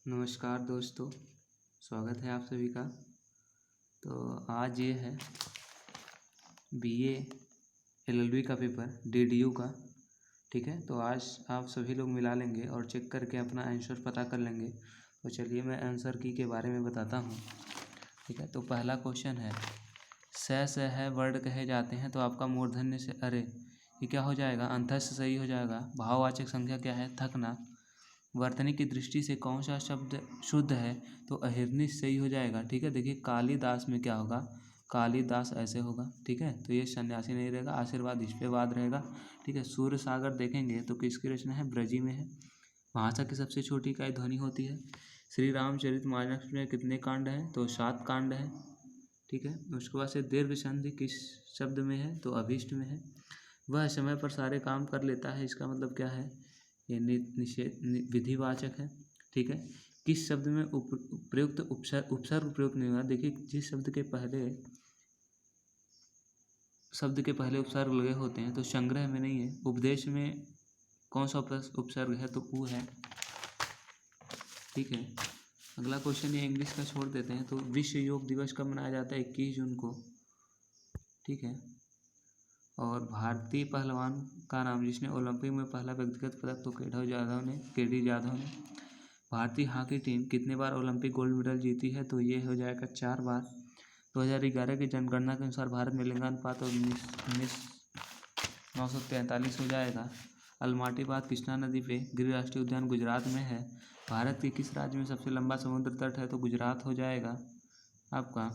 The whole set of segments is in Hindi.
नमस्कार दोस्तों, स्वागत है आप सभी का। तो आज ये है बीए एलएलबी का पेपर डीडीयू का। ठीक है, तो आज आप सभी लोग मिला लेंगे और चेक करके अपना आंसर पता कर लेंगे। तो चलिए मैं आंसर की के बारे में बताता हूँ। ठीक है, तो पहला क्वेश्चन है स है वर्ड कहे जाते हैं, तो आपका मूर्धन्य से अरे ये क्या हो जाएगा, अंतस सही हो जाएगा। भाववाचक संख्या क्या है, थकना। वर्तनी की दृष्टि से कौन सा शब्द शुद्ध है, तो अहिर्निश सही हो जाएगा। ठीक है, देखिए कालिदास में क्या होगा, कालिदास ऐसे होगा। ठीक है, तो ये सन्यासी नहीं रहेगा, आशीर्वाद इस पे वाद रहेगा। ठीक है, सूर्य सागर देखेंगे तो किसकी रचना है, ब्रजी में है। भाषा की सबसे छोटी इकाई ध्वनि होती है। श्री रामचरितमानस में कितने कांड हैं, तो 7 कांड हैं। ठीक है, उसके बाद से दीर्घ संधि किस शब्द में है, तो अभीष्ट में है। वह समय पर सारे काम कर लेता है, इसका मतलब क्या है, ये निषेध विधिवाचक है। ठीक है, किस शब्द में प्रयुक्त उपसर्ग प्रयुक्त नहीं हुआ। देखिए जिस शब्द के पहले उपसर्ग लगे होते हैं तो संग्रह में नहीं है। उपदेश में कौन सा उपसर्ग है, तो ऊ है। ठीक है, अगला क्वेश्चन ये इंग्लिश का छोड़ देते हैं। तो विश्व योग दिवस कब मनाया जाता है, 21 जून को। ठीक है, और भारतीय पहलवान का नाम जिसने ओलंपिक में पहला व्यक्तिगत पदक, तो केडी जाधव ने। भारतीय हॉकी टीम कितने बार ओलंपिक गोल्ड मेडल जीती है, तो ये हो जाएगा 4 बार। 2011 की जनगणना के अनुसार भारत में लिंगानुपात 1943 हो जाएगा। अलमाटी बांध कृष्णा नदी पे गिर राष्ट्रीय उद्यान गुजरात में है। भारत के किस राज्य में सबसे लंबा समुद्र तट है, तो गुजरात हो जाएगा आपका।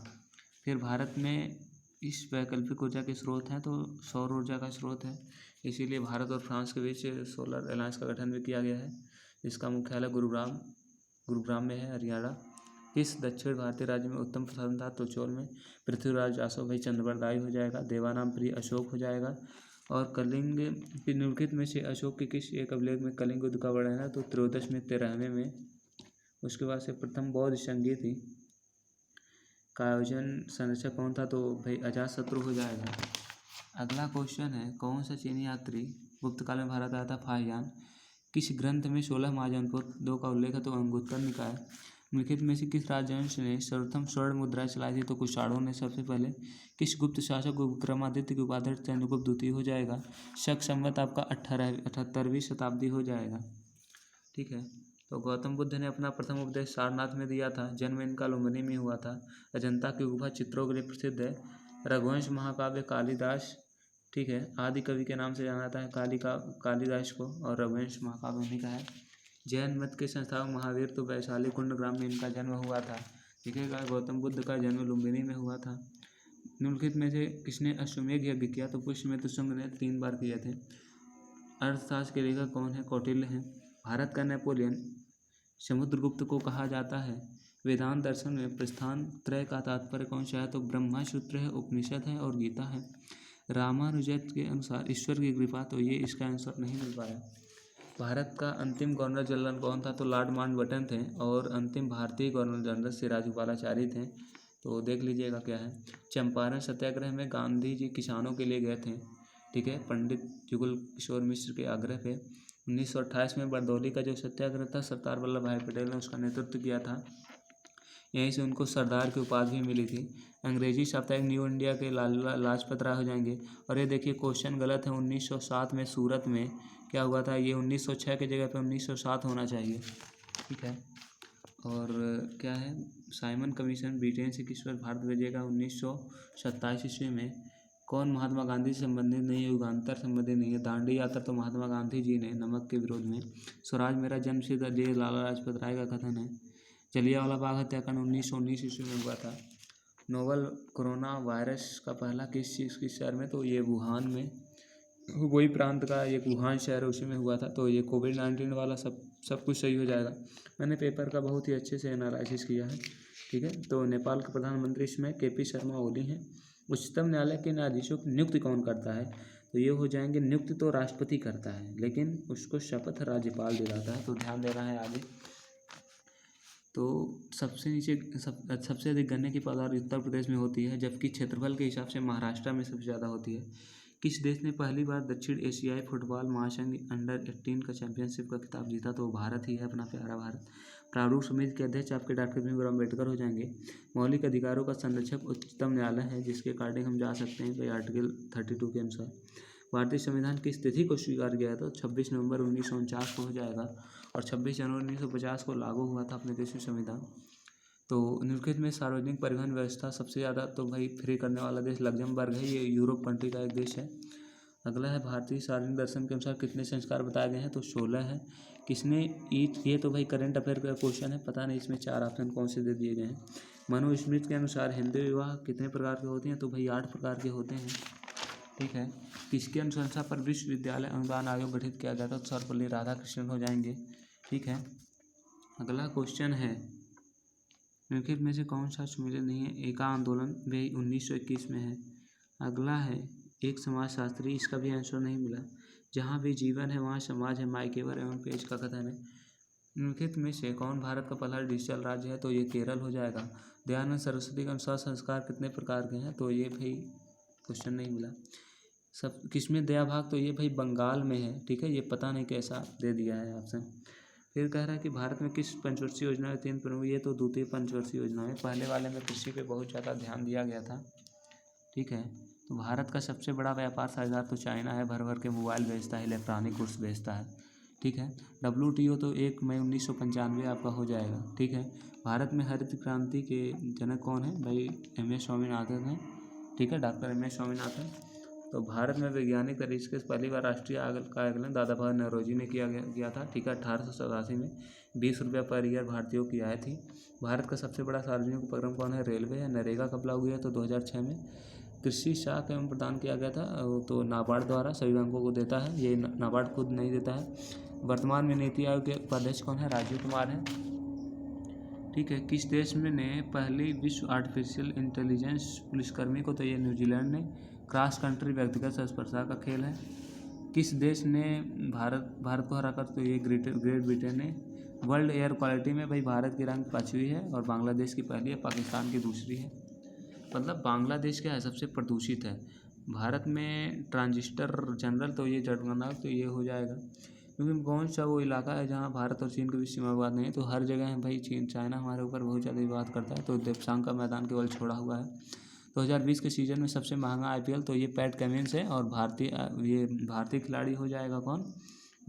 फिर भारत में इस वैकल्पिक ऊर्जा के स्रोत हैं, तो सौर ऊर्जा का स्रोत है। इसीलिए भारत और फ्रांस के बीच सोलर अलायंस का गठन भी किया गया है। इसका मुख्यालय गुरुग्राम में है, हरियाणा। इस दक्षिण भारतीय राज्य में उत्तम प्रसाधन था, तो चौल में। पृथ्वीराज अशोक भाई चंद्रवरदाई हो जाएगा। देवानाम प्रिय अशोक हो जाएगा। और कलिंग की निम्नलिखित में से अशोक के किस एक अभिलेख में कलिंग युद्ध का वर्णन है, तो त्रयोदश में 13वें में। उसके बाद से प्रथम बौद्ध संगीति का आयोजन संरक्षक कौन था, तो भाई अजातशत्रु हो जाएगा। अगला क्वेश्चन है कौन सा चीनी यात्री गुप्त काल में भारत आया था, फाहियान। किस ग्रंथ में 16 महाजनपद 2 का उल्लेख है, तो अंगुत्तर निकाय। निम्नलिखित में से किस राजवंश ने सर्वप्रथम स्वर्ण मुद्राएं चलाई थी, तो कुषाणों ने सबसे पहले। किस गुप्त शासक को विक्रमादित्य की उपाधि चंद्रगुप्त द्वितीय हो जाएगा। शक संवत आपका 78वीं शताब्दी हो जाएगा। ठीक है, तो गौतम बुद्ध ने अपना प्रथम उपदेश सारनाथ में दिया था। जन्म इनका लुम्बिनी में हुआ था। अजंता की गुफा चित्रों के लिए प्रसिद्ध है। रघुवंश महाकाव्य कालिदास, ठीक है, आदि कवि के नाम से जाना जाता है कालिदास को, और रघुवंश महाकाव्य उन्हीं का है। जैन मत के संस्थापक महावीर, तो वैशाली कुंड ग्राम में इनका जन्म हुआ था। देखिएगा गौतम बुद्ध का जन्म लुम्बिनी में हुआ था। निम्नलिखित में से किसने अश्वमेध यज्ञ किया, तो पुष्यमित्र शुंग ने 3 बार किए थे। अर्थशास्त्र के लेखक कौन है, कौटिल्य हैं। भारत का नेपोलियन समुद्रगुप्त को कहा जाता है। वेदांत दर्शन में प्रस्थान त्रय का तात्पर्य कौन सा है, तो ब्रह्मा सूत्र है, उपनिषद है और गीता है। रामानुजन के अनुसार ईश्वर की कृपा, तो ये इसका आंसर नहीं मिल पाया। भारत का अंतिम गवर्नर जनरल कौन था, तो लॉर्ड माउंटबेटन थे। और अंतिम भारतीय गवर्नर जनरल सिराजुपालाचारी थे। तो देख लीजिएगा क्या है। चंपारण सत्याग्रह में गांधी जी किसानों के लिए गए थे। ठीक है, पंडित जुगल किशोर मिश्र के आग्रह पे। 1928 में बरदौली का जो सत्याग्रह था, सरदार वल्लभ भाई पटेल ने उसका नेतृत्व किया था। यहीं से उनको सरदार की उपाधि भी मिली थी। अंग्रेजी साप्ताहिक न्यू इंडिया के लाजपत राय हो जाएंगे। और ये देखिए क्वेश्चन गलत है। 1907 में सूरत में क्या हुआ था, ये 1906 की जगह पे 1907 होना चाहिए। ठीक है, और क्या है, साइमन कमीशन ब्रिटेन से किस वर्ष भारत भेजेगा, 1927 ईस्वी में। कौन महात्मा गांधी से संबंधित नहीं है, युगांतर संबंधित नहीं है। दांडी यात्रा तो महात्मा गांधी जी ने नमक के विरोध में। स्वराज मेरा जन्मसिद्ध ये लाला लाजपत राय का कथन है। जलियांवाला बाग हत्याकांड 1919 ईस्वी में हुआ था। नोवल कोरोना वायरस का पहला किस शहर में, तो ये वुहान में, वही प्रांत का एक वुहान शहर है, उसी में हुआ था। तो ये कोविड-19 वाला सब कुछ सही हो जाएगा। मैंने पेपर का बहुत ही अच्छे से एनालिसिस किया है। ठीक है, तो नेपाल के प्रधानमंत्री इसमें केपी शर्मा ओली हैं। उच्चतम न्यायालय के न्यायाधीशों की नियुक्ति कौन करता है, तो ये हो जाएंगे, नियुक्ति तो राष्ट्रपति करता है, लेकिन उसको शपथ राज्यपाल दिलाता है। तो ध्यान देना है आगे। तो सबसे अधिक गन्ने की पैदावार उत्तर प्रदेश में होती है, जबकि क्षेत्रफल के हिसाब से महाराष्ट्र में सबसे ज़्यादा होती है। किस देश ने पहली बार दक्षिण एशियाई फुटबॉल महासंघ अंडर 18 का चैंपियनशिप का खिताब जीता? तो भारत ही है, अपना प्यारा भारत। प्रारूप समिति के अध्यक्ष आपके डॉक्टर भीमराव अम्बेडकर हो जाएंगे। मौलिक अधिकारों का संरक्षक उच्चतम न्यायालय है, जिसके अकॉर्डिंग हम जा सकते हैं भाई आर्टिकल 32 के अनुसार। भारतीय संविधान किस तिथि को स्वीकार किया है? तो 26 नवंबर 1949 को हो जाएगा, और 26 जनवरी 1950 को लागू हुआ था अपने देश में संविधान। तो निम्नलिखित में सार्वजनिक परिवहन व्यवस्था सबसे ज़्यादा तो भाई फ्री करने वाला देश लग्जमबर्ग है, ये यूरोप कंट्री का एक देश है। अगला है भारतीय सार्वजनिक दर्शन के अनुसार कितने संस्कार बताए गए हैं? तो 16 है। किसने ये तो भाई करंट अफेयर का क्वेश्चन है, पता नहीं इसमें 4 ऑप्शन कौन से दे दिए गए हैं। मनुस्मृति के अनुसार हिंदू विवाह कितने प्रकार के होते हैं? तो भाई 8 प्रकार के होते हैं, ठीक है। किसकी अनुशंसा पर विश्वविद्यालय अनुदान आयोग गठित किया गया था? तो सर्वपल्ली राधाकृष्णन हो जाएंगे, ठीक है। अगला क्वेश्चन है निम्नलिखित में से कौन सा सुमेलित नहीं है? एका आंदोलन वे 1921 में है। अगला है एक समाजशास्त्री, इसका भी आंसर नहीं मिला। जहाँ भी जीवन है वहाँ समाज है, माइकेवर एवं पेज का कथन है। निम्नलिखित में से कौन भारत का पहला डिजिटल राज्य है? तो ये केरल हो जाएगा। दयानंद सरस्वती के अनुसार संस्कार कितने प्रकार के हैं? तो ये भाई क्वेश्चन नहीं मिला। सब किसमें दया भाग? तो ये भाई बंगाल में है, ठीक है। ये पता नहीं कैसा दे दिया है ऑप्शन। फिर कह रहा है कि भारत में किस पंचवर्षीय योजना में 3 प्रमुख? ये तो द्वितीय पंचवर्षीय योजना है, पहले वाले में कृषि पे बहुत ज़्यादा ध्यान दिया गया था, ठीक है। तो भारत का सबसे बड़ा व्यापार साझेदार तो चाइना है, भर भर के मोबाइल बेचता है, इलेक्ट्रॉनिक गुड्स बेचता है, ठीक है। WTO तो 1 मई 1995 आपका हो जाएगा, ठीक है। भारत में हरित क्रांति के जनक कौन है? भाई MS स्वामीनाथन हैं, ठीक है, डॉक्टर MS स्वामीनाथन। तो भारत में वैज्ञानिक तरीके से पहली बार राष्ट्रीय आकलन दादा भाई नौरोजी ने किया था, ठीक है, 1887 में। 20 रुपये पर ईयर भारतीयों की आय थी। भारत का सबसे बड़ा सार्वजनिक उपक्रम कौन है? रेलवे है। नरेगा कब लागू हुआ? तो 2006 में। कृषि साख एवं प्रदान किया गया था, तो नाबार्ड द्वारा सभी बैंकों को देता है, ये नाबार्ड खुद नहीं देता है। वर्तमान में नीति आयोग के उपाध्यक्ष कौन है? राजीव कुमार है, ठीक है। किस देश में ने पहली विश्व आर्टिफिशियल इंटेलिजेंस पुलिसकर्मी को? तो ये न्यूजीलैंड ने। क्रॉस कंट्री व्यक्तिगत स्पर्धा का खेल है। किस देश ने भारत को हराकर? तो ये ग्रेट ब्रिटेन ने। वर्ल्ड एयर क्वालिटी में भाई भारत की रैंक 5वीं है, और बांग्लादेश की पहली है, पाकिस्तान की दूसरी है। मतलब बांग्लादेश क्या है? सबसे प्रदूषित है। भारत में ट्रांजिस्टर जनरल तो ये जटमंगा, तो ये हो जाएगा, क्योंकि कौन सा वो इलाका है जहाँ भारत और चीन के बीच सीमा विवाद नहीं है। तो हर जगह है भाई, चीन चाइना हमारे ऊपर बहुत ज़्यादा विवाद करता है, तो देवसांग का मैदान केवल छोड़ा हुआ है। 2020 के सीजन में सबसे महंगा IPL तो ये पैट कमिंस है, और भारतीय खिलाड़ी हो जाएगा कौन?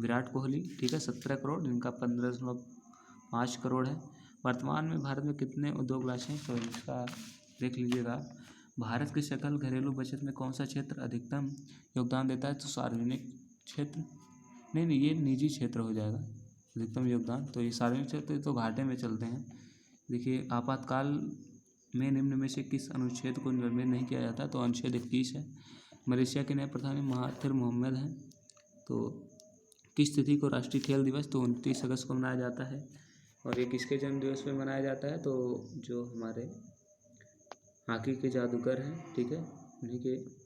विराट कोहली, ठीक है, 17 करोड़, इनका 15.5 करोड़ है। वर्तमान में भारत में कितने उद्योग लाइसेंस हैं? तो इसका देख लीजिएगा। भारत की सकल घरेलू बचत में कौन सा क्षेत्र अधिकतम योगदान देता है? तो सार्वजनिक क्षेत्र, नहीं, ये निजी क्षेत्र हो जाएगा अधिकतम योगदान। तो ये सार्वजनिक क्षेत्र तो घाटे में चलते हैं। देखिए, आपातकाल में निम्न में से किस अनुच्छेद को निर्मित नहीं किया जाता? तो अनुच्छेद 21 है। मलेशिया के नए प्रधानमंत्री महाथिर मोहम्मद हैं। तो किस तिथि को राष्ट्रीय खेल दिवस? तो 29 अगस्त को मनाया जाता है। और ये किसके जन्म दिवस पे मनाया जाता है? तो जो हमारे हॉकी के जादूगर हैं, ठीक है, उन्हीं के